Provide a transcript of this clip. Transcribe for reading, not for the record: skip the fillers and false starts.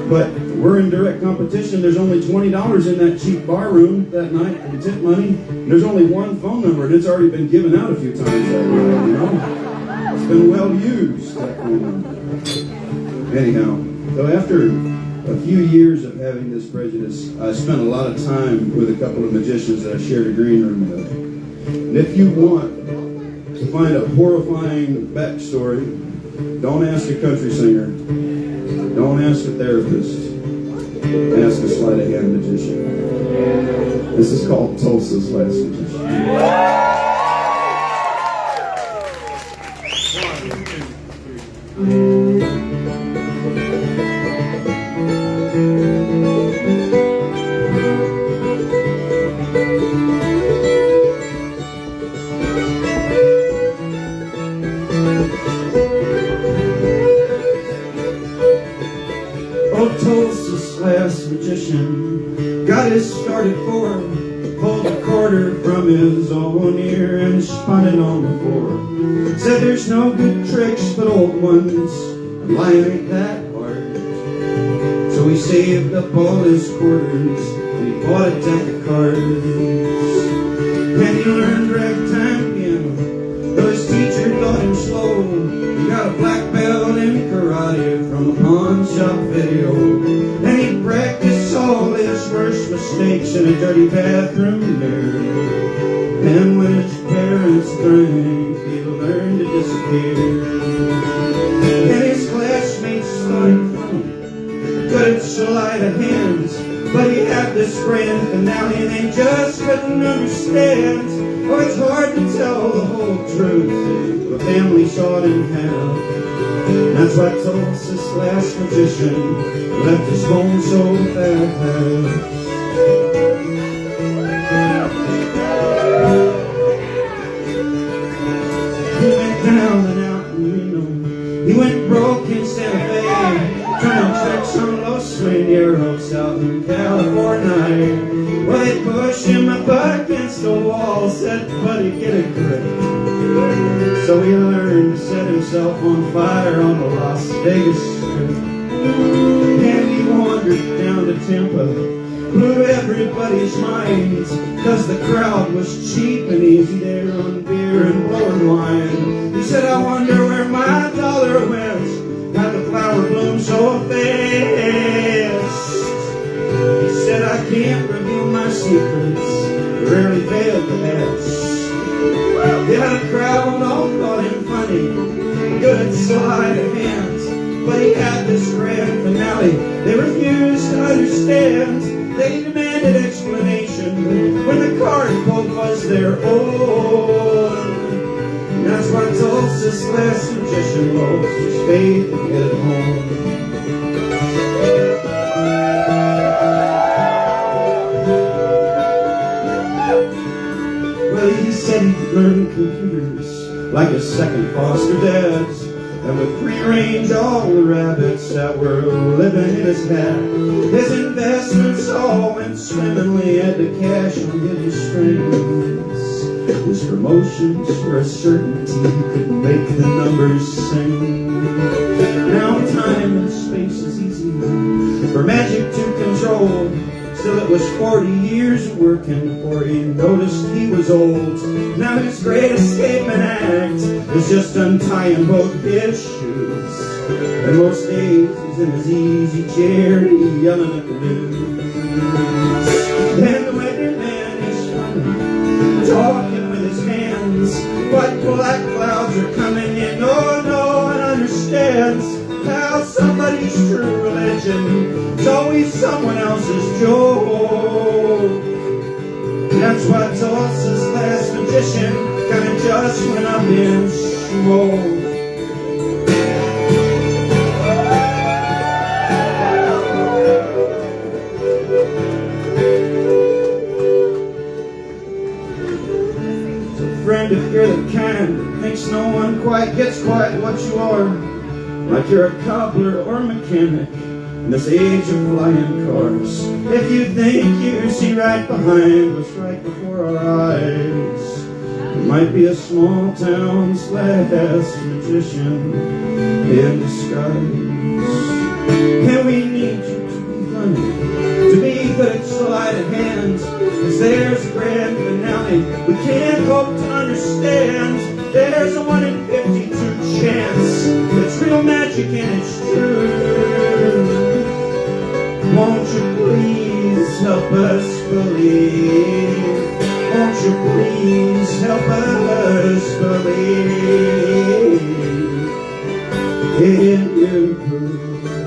But we're in direct competition. There's only $20 in that cheap bar room that night for tip money. And there's only one phone number, and it's already been given out a few times that night, you know? It's been well used, that phone number. Anyhow, so after a few years of having this prejudice, I spent a lot of time with a couple of magicians that I shared a green room with. And if you want to find a horrifying backstory, don't ask a country singer. Don't ask a therapist. Ask a sleight of hand magician. This is called Tulsa's Last Magician. Tulsa's last magician got his start at 4, pulled a quarter from his own ear and spun it on the floor. Said there's no good tricks but old ones, and lying ain't that hard. So he saved up all his quarters and he bought a deck of cards. And he learned ragtime piano, though his teacher thought him slow. He got a black belt in karate from a pawn shop video. And he practiced all his worst mistakes in a dirty bathroom mirror. And when his parents drank, he learned to disappear. And his classmates thought him funny, good at sleight of hands. But he had this grand finale and they just couldn't understand. Oh, it's hard to tell the whole truth. The family sawed in half. That's why Tulsa's last magician left his home so fast. He went down and out in Reno. He went broke in Santa Fe, trying to tricks on Los Sueñeros out in California. Well, they pushed him up against the wall, said, buddy, get a grip. So he learned to set himself on fire on the Las Vegas Strip. And he wandered down to Tampa, blew everybody's minds, cause the crowd was cheap and easy there on beer and blowing wine. He said, I wonder where my dollar went, how the flower bloomed so fast. He said, I can't reveal my secrets, rarely failed to ask. Yeah, the crowd all thought him funny, good sleight of hand. But he had this grand finale they refused to understand. They demanded explanation when the card book was their own. And that's why Tulsa's last magician lost his faith and headed home. He said he'd learn computers like his second foster dads, and would free-range all the rabbits that were living in his hat. His investments all went swimmingly, had the cash on hidden strings. His promotions were a certainty, could make the numbers sing. Now time and space is easy for magic to control. Still it was 40 years of working before he noticed he was old. Now his great escapement act is just untying both his shoes. And most days he's in his easy chair yelling at the news. And the weatherman is funny, talking with his hands. But black clouds are coming in, oh no one understands how somebody's true religion is always someone else's joke. That's why Tulsa's last magician kinda just went up in smoke. So friend, if you're the kind that thinks no one quite gets quite what you are, like you're a cobbler or mechanic in this age of flying cars, if you think you see right behind what's right before our eyes, it might be a small town's last magician in disguise. And we need shaking, it's true. Won't you please help us believe? Won't you please help us believe in you?